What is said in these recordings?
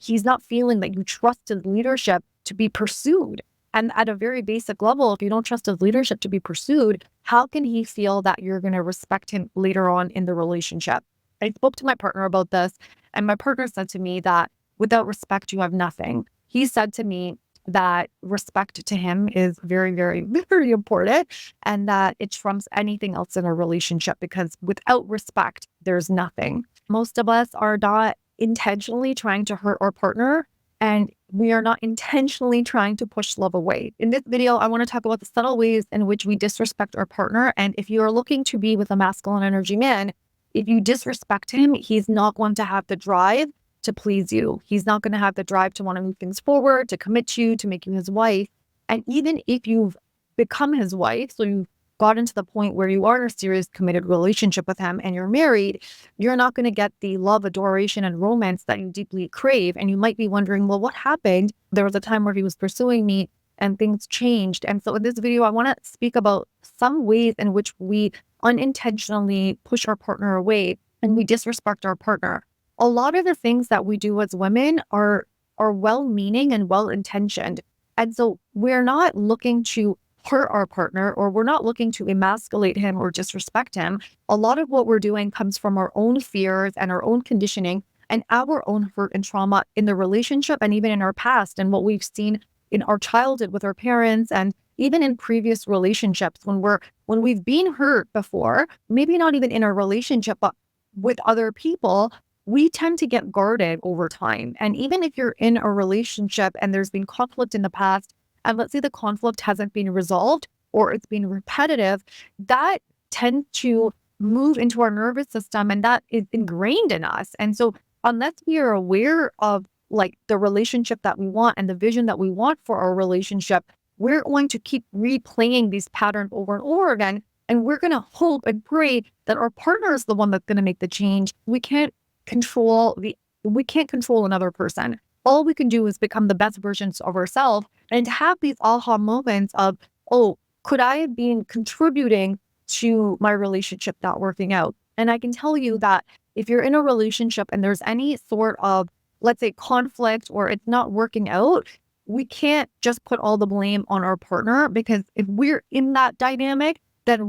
he's not feeling that you trust his leadership to be pursued. And at a very basic level, if you don't trust his leadership to be pursued, how can he feel that you're going to respect him later on in the relationship? I spoke to my partner about this, and my partner said to me that without respect, you have nothing. He said to me that respect to him is very, very, very important, and that it trumps anything else in a relationship, because without respect, there's nothing. Most of us are not intentionally trying to hurt our partner, and we are not intentionally trying to push love away. In this video, I want to talk about the subtle ways in which we disrespect our partner. And if you are looking to be with a masculine energy man, if you disrespect him, he's not going to have the drive to please you. He's not going to have the drive to want to move things forward, to commit to you, to make you his wife. And even if you've become his wife, so you've gotten to the point where you are in a serious committed relationship with him and you're married, you're not going to get the love, adoration, and romance that you deeply crave. And you might be wondering, well, what happened? There was a time where he was pursuing me and things changed. And so in this video, I want to speak about some ways in which we unintentionally push our partner away and we disrespect our partner. A lot of the things that we do as women are well-meaning and well-intentioned. And so we're not looking to hurt our partner, or we're not looking to emasculate him or disrespect him. A lot of what we're doing comes from our own fears and our own conditioning and our own hurt and trauma in the relationship, and even in our past, and what we've seen in our childhood with our parents, and even in previous relationships when we've been hurt before, maybe not even in a relationship, but with other people. We tend to get guarded over time. And even if you're in a relationship and there's been conflict in the past, and let's say the conflict hasn't been resolved or it's been repetitive, that tends to move into our nervous system, and that is ingrained in us. And so unless we are aware of like the relationship that we want and the vision that we want for our relationship, we're going to keep replaying these patterns over and over again. And we're going to hope and pray that our partner is the one that's going to make the change. We can't control another person. All we can do is become the best versions of ourselves, and to have these aha moments of, oh, could I have been contributing to my relationship not working out? And I can tell you that if you're in a relationship and there's any sort of, let's say, conflict, or it's not working out, we can't just put all the blame on our partner, because if we're in that dynamic, then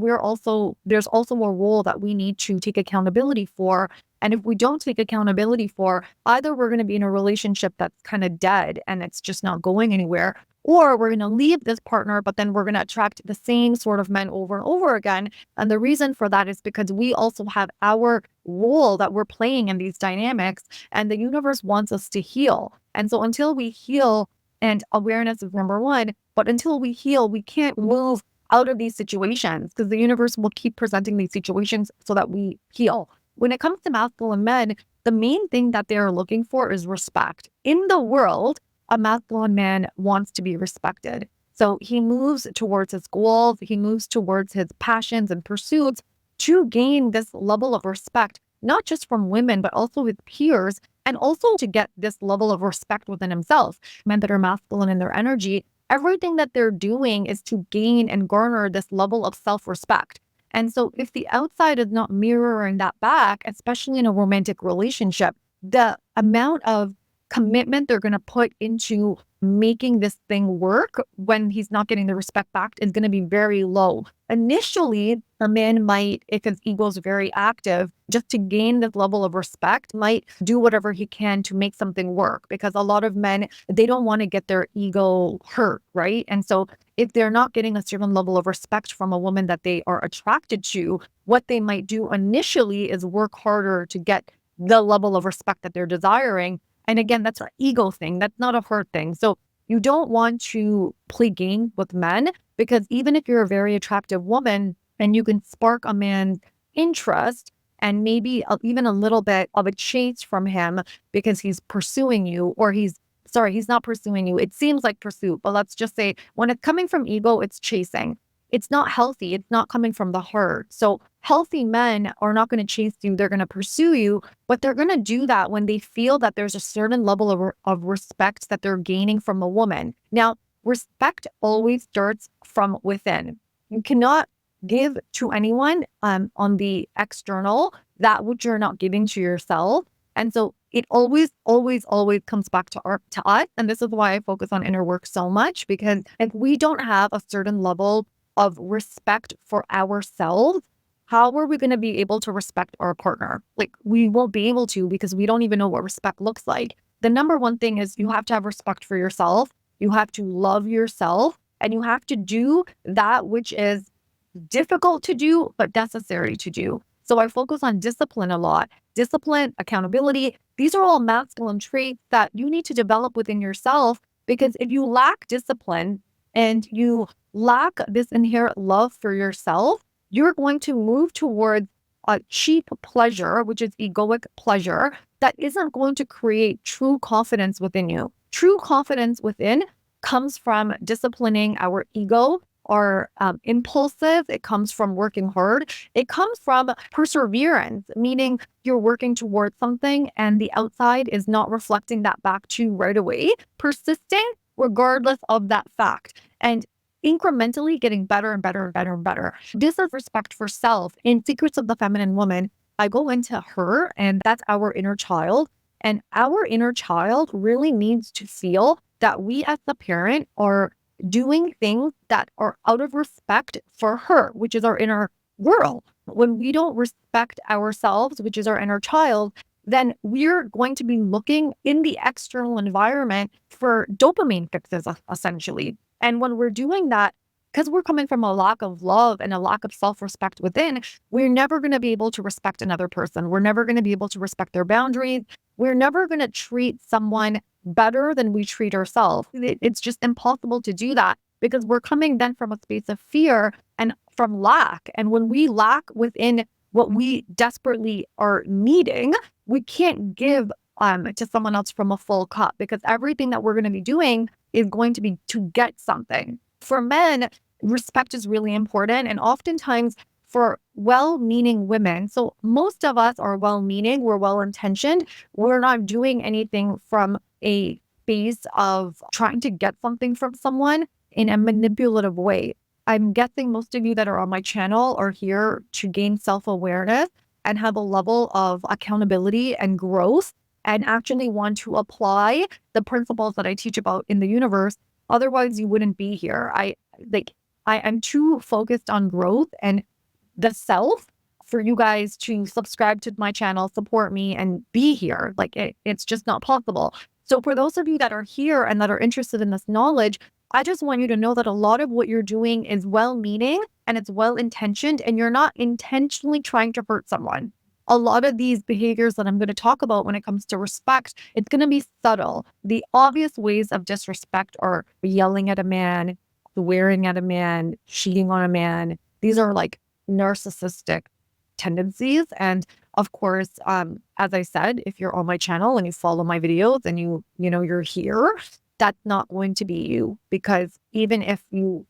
there's also a role that we need to take accountability for. And if we don't take accountability for, either we're going to be in a relationship that's kind of dead and it's just not going anywhere, or we're going to leave this partner, but then we're going to attract the same sort of men over and over again. And the reason for that is because we also have our role that we're playing in these dynamics, and the universe wants us to heal. And so until we heal, and awareness is number one, but until we heal, we can't move out of these situations, because the universe will keep presenting these situations so that we heal. When it comes to masculine men, the main thing that they're looking for is respect. In the world, a masculine man wants to be respected. So he moves towards his goals, he moves towards his passions and pursuits to gain this level of respect, not just from women, but also with peers, and also to get this level of respect within himself. Men that are masculine in their energy, everything that they're doing is to gain and garner this level of self-respect. And so if the outside is not mirroring that back, especially in a romantic relationship, the amount of commitment they're going to put into making this thing work when he's not getting the respect back is going to be very low. Initially, a man might, if his ego is very active, just to gain this level of respect, might do whatever he can to make something work, because a lot of men, they don't want to get their ego hurt, right? And so if they're not getting a certain level of respect from a woman that they are attracted to, what they might do initially is work harder to get the level of respect that they're desiring. And again, that's an ego thing. That's not a hurt thing. So you don't want to play games with men, because even if you're a very attractive woman and you can spark a man's interest and maybe even a little bit of a chase from him because he's pursuing you, or he's not pursuing you. It seems like pursuit, but let's just say when it's coming from ego, it's chasing. It's not healthy. It's not coming from the heart. So healthy men are not going to chase you. They're going to pursue you, but they're going to do that when they feel that there's a certain level of respect that they're gaining from a woman. Now, respect always starts from within. You cannot give to anyone on the external that which you're not giving to yourself. And so it always, always, always comes back to us. And this is why I focus on inner work so much, because if we don't have a certain level of respect for ourselves, how are we going to be able to respect our partner? Like, we won't be able to, because we don't even know what respect looks like. The number one thing is you have to have respect for yourself. You have to love yourself, and you have to do that which is difficult to do, but necessary to do. So I focus on discipline a lot. Discipline, accountability, these are all masculine traits that you need to develop within yourself, because if you lack discipline and you lack this inherent love for yourself, you're going to move towards a cheap pleasure, which is egoic pleasure, that isn't going to create true confidence within you. True confidence within comes from disciplining our ego, or impulsive. It comes from working hard. It comes from perseverance, meaning you're working towards something and the outside is not reflecting that back to you right away. Persisting regardless of that fact, and incrementally getting better and better and better and better. This is respect for self. In Secrets of the Feminine Woman, I go into her, and that's our inner child. And our inner child really needs to feel that we as the parent are doing things that are out of respect for her, which is our inner girl. When we don't respect ourselves, which is our inner child, then we're going to be looking in the external environment for dopamine fixes, essentially. And when we're doing that, because we're coming from a lack of love and a lack of self-respect within, we're never going to be able to respect another person. We're never going to be able to respect their boundaries. We're never going to treat someone better than we treat ourselves. It's just impossible to do that, because we're coming then from a space of fear and from lack. And when we lack within what we desperately are needing, we can't give to someone else from a full cup, because everything that we're going to be doing is going to be to get something. For men, respect is really important. And oftentimes for well-meaning women, so most of us are well-meaning, we're well-intentioned, we're not doing anything from a space of trying to get something from someone in a manipulative way. I'm guessing most of you that are on my channel are here to gain self-awareness and have a level of accountability and growth, and actually want to apply the principles that I teach about in the universe. Otherwise, you wouldn't be here. I am too focused on growth and the self for you guys to subscribe to my channel, support me, and be here. It's just not possible. So for those of you that are here and that are interested in this knowledge, I just want you to know that a lot of what you're doing is well-meaning and it's well-intentioned, and you're not intentionally trying to hurt someone. A lot of these behaviors that I'm going to talk about when it comes to respect, it's going to be subtle. The obvious ways of disrespect are yelling at a man, swearing at a man, cheating on a man. These are like narcissistic tendencies. And of course, as I said, if you're on my channel and you follow my videos and you're here, that's not going to be you, because even if you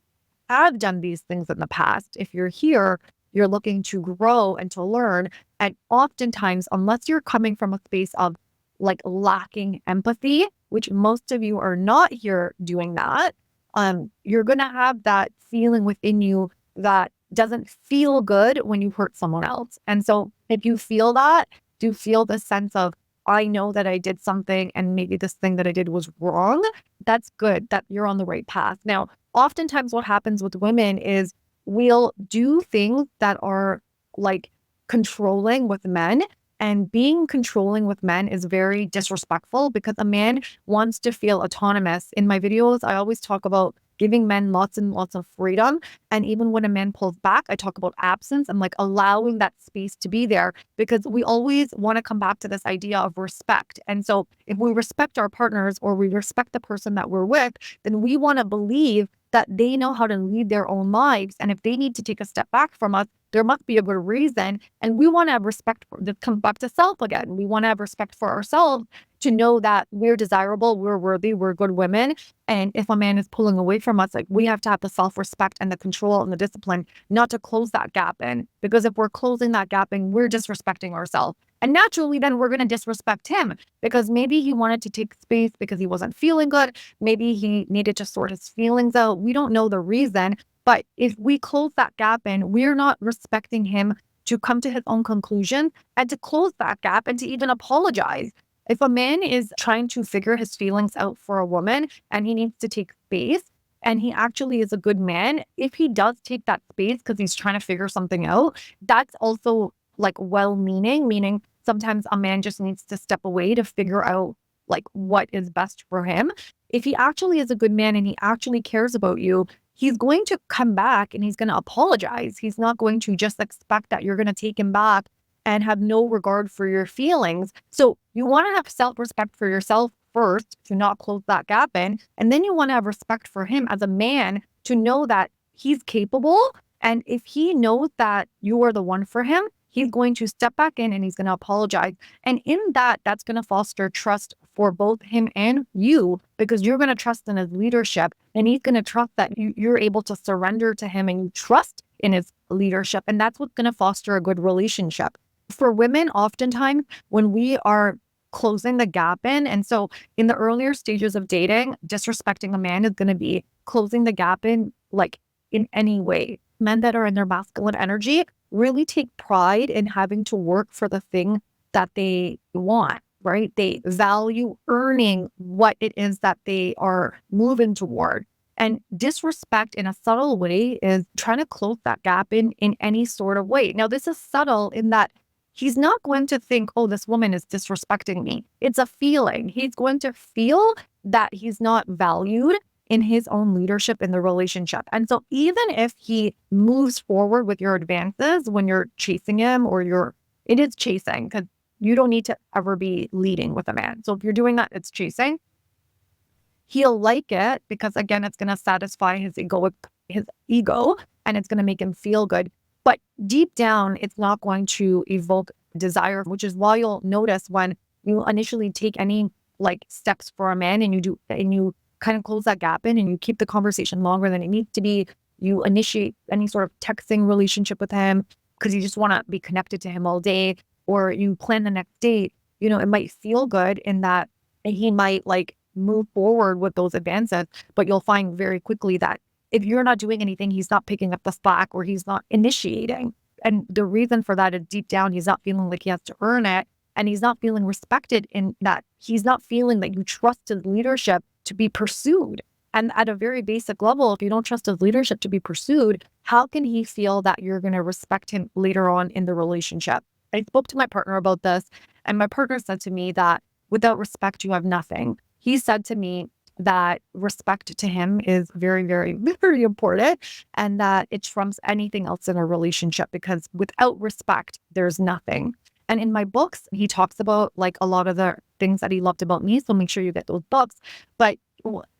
have done these things in the past, if you're here, you're looking to grow and to learn. And oftentimes, unless you're coming from a space of lacking empathy, which most of you are not here doing that, you're going to have that feeling within you that doesn't feel good when you hurt someone else. And so if you feel that, do feel the sense of, I know that I did something and maybe this thing that I did was wrong, that's good, that you're on the right path. Now, oftentimes what happens with women is we'll do things that are controlling with men, and being controlling with men is very disrespectful, because a man wants to feel autonomous. In my videos, I always talk about giving men lots and lots of freedom. And even when a man pulls back, I talk about absence. I'm allowing that space to be there, because we always want to come back to this idea of respect. And so if we respect our partners, or we respect the person that we're with, then we want to believe that they know how to lead their own lives. And if they need to take a step back from us, there must be a good reason. And we want to have respect for that. Comes back to self again. We want to have respect for ourselves, to know that we're desirable, we're worthy, we're good women. And if a man is pulling away from us, we have to have the self-respect and the control and the discipline not to close that gap in. Because if we're closing that gap in, we're disrespecting ourselves. And naturally, then we're going to disrespect him, because maybe he wanted to take space because he wasn't feeling good. Maybe he needed to sort his feelings out. We don't know the reason. But if we close that gap in, we're not respecting him to come to his own conclusion and to close that gap and to even apologize. If a man is trying to figure his feelings out for a woman and he needs to take space and he actually is a good man, if he does take that space because he's trying to figure something out, that's also like well-meaning, meaning sometimes a man just needs to step away to figure out like what is best for him. If he actually is a good man and he actually cares about you, he's going to come back and he's going to apologize. He's not going to just expect that you're going to take him back and have no regard for your feelings. So you want to have self-respect for yourself first to not close that gap in. And then you want to have respect for him as a man to know that he's capable. And if he knows that you are the one for him, he's going to step back in and he's going to apologize. And in that, that's going to foster trust for both him and you, because you're going to trust in his leadership and he's going to trust that you're able to surrender to him and you trust in his leadership. And that's what's going to foster a good relationship. For women, oftentimes when we are closing the gap in, and so in the earlier stages of dating, disrespecting a man is going to be closing the gap in like in any way. Men that are in their masculine energy really take pride in having to work for the thing that they want, right? They value earning what it is that they are moving toward. And disrespect in a subtle way is trying to close that gap in any sort of way. Now, this is subtle in that he's not going to think, oh, this woman is disrespecting me. It's a feeling. He's going to feel that he's not valued in his own leadership in the relationship. And so even if he moves forward with your advances when you're chasing him it is chasing because you don't need to ever be leading with a man. So if you're doing that, it's chasing. He'll like it because again, it's going to satisfy his ego and it's going to make him feel good. But deep down, it's not going to evoke desire, which is why you'll notice when you initially take any like steps for a man and you kind of close that gap in and you keep the conversation longer than it needs to be, you initiate any sort of texting relationship with him because you just want to be connected to him all day, or you plan the next date, it might feel good in that he might like move forward with those advances, but you'll find very quickly that if you're not doing anything, he's not picking up the slack or he's not initiating. And the reason for that is deep down, he's not feeling like he has to earn it. And he's not feeling respected in that he's not feeling that you trust his leadership to be pursued. And at a very basic level, if you don't trust his leadership to be pursued, how can he feel that you're going to respect him later on in the relationship? I spoke to my partner about this, and my partner said to me that without respect, you have nothing. He said to me that respect to him is very, very, very important, and that it trumps anything else in a relationship because without respect, there's nothing. And in my books, he talks about like a lot of the things that he loved about me. So make sure you get those books. But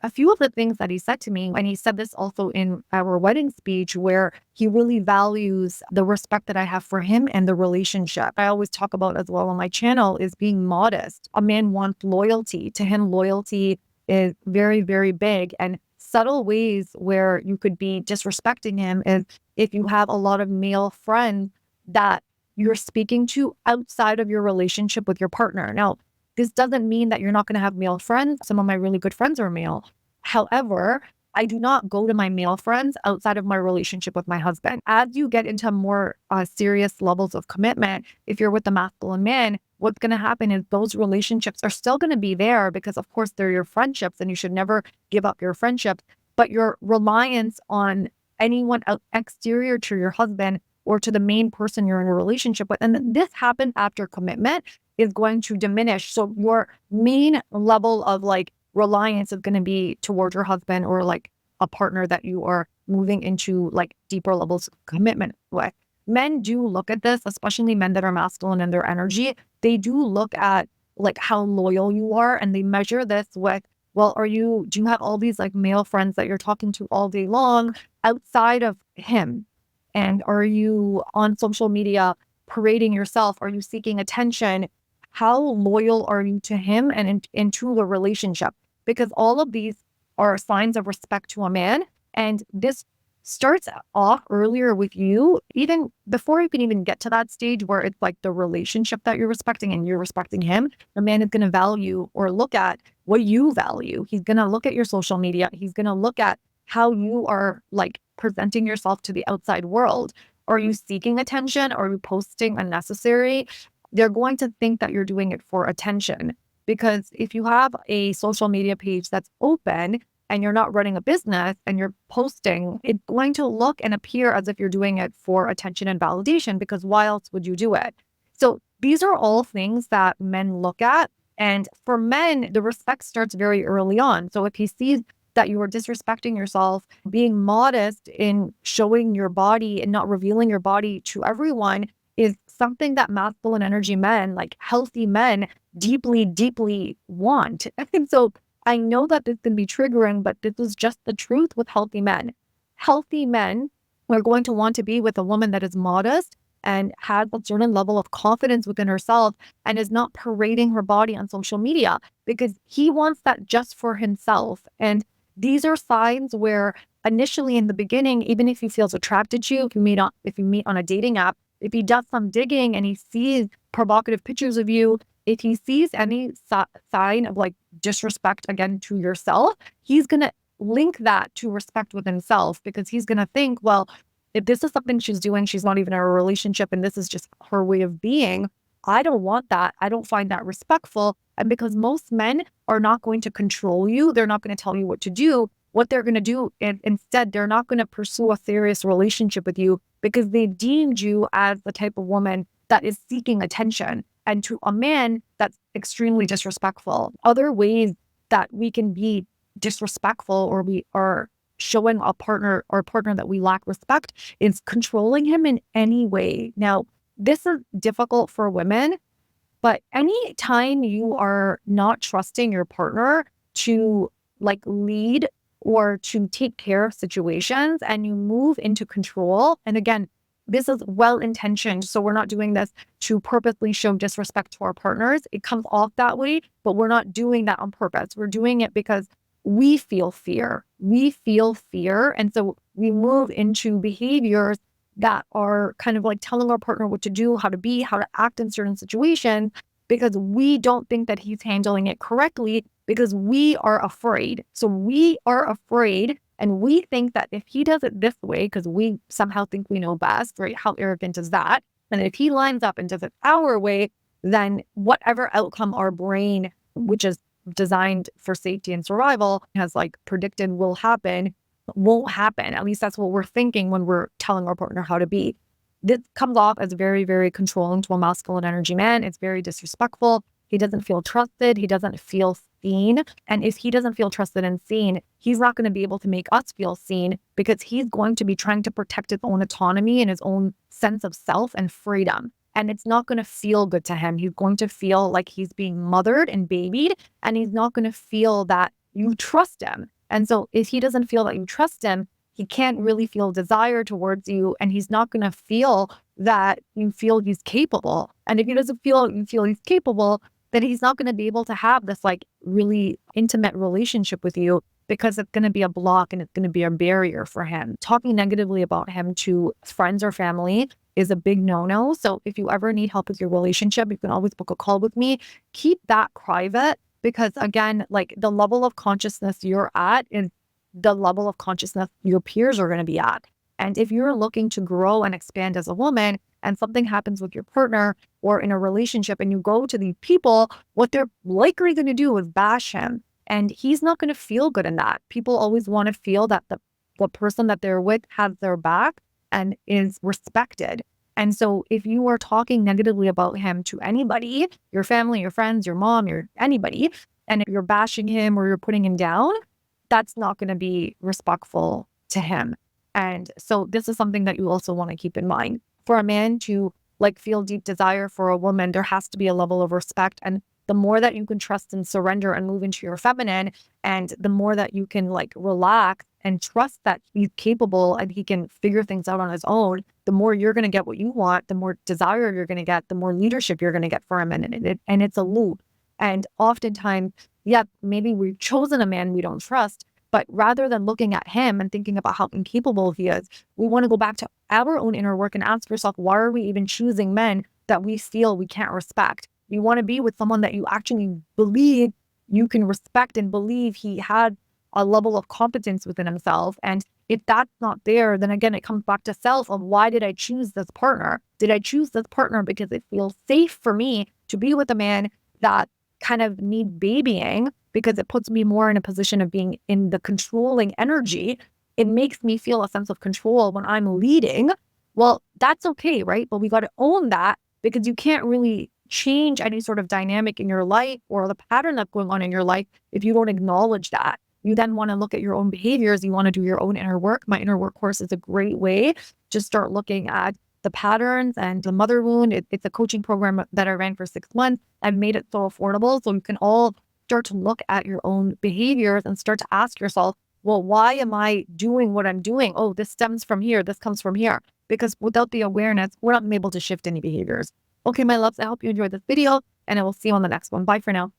a few of the things that he said to me, and he said this also in our wedding speech, where he really values the respect that I have for him and the relationship. I always talk about as well on my channel is being modest. A man wants loyalty. To him, loyalty is very, very big. And subtle ways where you could be disrespecting him is if you have a lot of male friends that you're speaking to outside of your relationship with your partner. Now, this doesn't mean that you're not going to have male friends. Some of my really good friends are male. However, I do not go to my male friends outside of my relationship with my husband. As you get into more serious levels of commitment, if you're with a masculine man, what's going to happen is those relationships are still going to be there because, of course, they're your friendships and you should never give up your friendships. But your reliance on anyone exterior to your husband or to the main person you're in a relationship with, and this happens after commitment, is going to diminish. So your main level of like reliance is going to be towards your husband or like a partner that you are moving into like deeper levels of commitment with. Men do look at this, especially men that are masculine in their energy. They do look at like how loyal you are, and they measure this with, well, do you have all these like male friends that you're talking to all day long outside of him? And are you on social media parading yourself? Are you seeking attention? How loyal are you to him and into the relationship? Because all of these are signs of respect to a man. And this starts off earlier with you, even before you can even get to that stage where it's like the relationship that you're respecting and you're respecting him. The man is going to value or look at what you value. He's going to look at your social media. He's going to look at how you are like presenting yourself to the outside world. Are you seeking attention? Are you posting unnecessary? They're going to think that you're doing it for attention. Because if you have a social media page that's open and you're not running a business and you're posting, it's going to look and appear as if you're doing it for attention and validation, because why else would you do it? So these are all things that men look at. And for men, the respect starts very early on. So if he sees that you are disrespecting yourself, being modest in showing your body and not revealing your body to everyone is something that masculine energy men, like healthy men, deeply, deeply want. And so I know that this can be triggering, but this is just the truth with healthy men. Healthy men are going to want to be with a woman that is modest and has a certain level of confidence within herself and is not parading her body on social media, because he wants that just for himself. And these are signs where initially in the beginning, even if he feels attracted to you, if you meet on a dating app, if he does some digging and he sees provocative pictures of you, if he sees any sign of like disrespect again to yourself, he's going to link that to respect with himself, because he's going to think, well, if this is something she's doing, she's not even in a relationship and this is just her way of being, I don't want that. I don't find that respectful. And because most men are not going to control you, they're not going to tell you what to do. What they're going to do, instead, they're not going to pursue a serious relationship with you because they deemed you as the type of woman that is seeking attention. And to a man, that's extremely disrespectful. Other ways that we can be disrespectful or we are showing a partner that we lack respect is controlling him in any way. Now, this is difficult for women, but anytime you are not trusting your partner to like lead or to take care of situations and you move into control, and again, this is well-intentioned. So we're not doing this to purposely show disrespect to our partners. It comes off that way, but we're not doing that on purpose. We're doing it because we feel fear. We feel fear. And so we move into behaviors that are kind of like telling our partner what to do, how to be, how to act in certain situations, because we don't think that he's handling it correctly, because we are afraid. So we are afraid, and we think that if he does it this way, because we somehow think we know best, right? How arrogant is that? And if he lines up and does it our way, then whatever outcome our brain, which is designed for safety and survival, has like predicted will happen, won't happen. At least that's what we're thinking when we're telling our partner how to be. This comes off as very, very controlling to a masculine energy man. It's very disrespectful. He doesn't feel trusted. He doesn't feel seen. And if he doesn't feel trusted and seen, he's not going to be able to make us feel seen, because he's going to be trying to protect his own autonomy and his own sense of self and freedom. And it's not going to feel good to him. He's going to feel like he's being mothered and babied, and he's not going to feel that you trust him. And so if he doesn't feel that you trust him, he can't really feel desire towards you, and he's not going to feel that you feel he's capable. And if he doesn't feel you feel he's capable, then he's not going to be able to have this like really intimate relationship with you, because it's going to be a block and it's going to be a barrier for him. Talking negatively about him to friends or family is a big no-no. So if you ever need help with your relationship, you can always book a call with me. Keep that private, because again, like the level of consciousness you're at is the level of consciousness your peers are going to be at. And if you're looking to grow and expand as a woman and something happens with your partner or in a relationship and you go to these people, what they're likely going to do is bash him. And he's not going to feel good in that. People always want to feel that the person that they're with has their back and is respected. And so if you are talking negatively about him to anybody, your family, your friends, your mom, your anybody, and if you're bashing him or you're putting him down, that's not going to be respectful to him. And so this is something that you also want to keep in mind. For a man to like feel deep desire for a woman, there has to be a level of respect. And the more that you can trust and surrender and move into your feminine, and the more that you can like relax and trust that he's capable and he can figure things out on his own, the more you're going to get what you want, the more desire you're going to get, the more leadership you're going to get for him. And it's a loop. And oftentimes, yeah, maybe we've chosen a man we don't trust, but rather than looking at him and thinking about how incapable he is, we want to go back to our own inner work and ask yourself, why are we even choosing men that we feel we can't respect? You want to be with someone that you actually believe you can respect and believe he had a level of competence within himself. And If that's not there, then again, it comes back to self of why did I choose this partner? Did I choose this partner because it feels safe for me to be with a man that kind of need babying because it puts me more in a position of being in the controlling energy? It makes me feel a sense of control when I'm leading. Well, that's okay, right? But we got to own that, because you can't really change any sort of dynamic in your life or the pattern that's going on in your life if you don't acknowledge that. You then want to look at your own behaviors. You want to do your own inner work. My inner work course is a great way to start looking at the patterns and the mother wound. It's a coaching program that I ran for 6 months. I've made it so affordable so you can all start to look at your own behaviors and start to ask yourself, well, why am I doing what I'm doing? Oh, this stems from here. This comes from here. Because without the awareness, we're not able to shift any behaviors. Okay, my loves, I hope you enjoyed this video, and I will see you on the next one. Bye for now.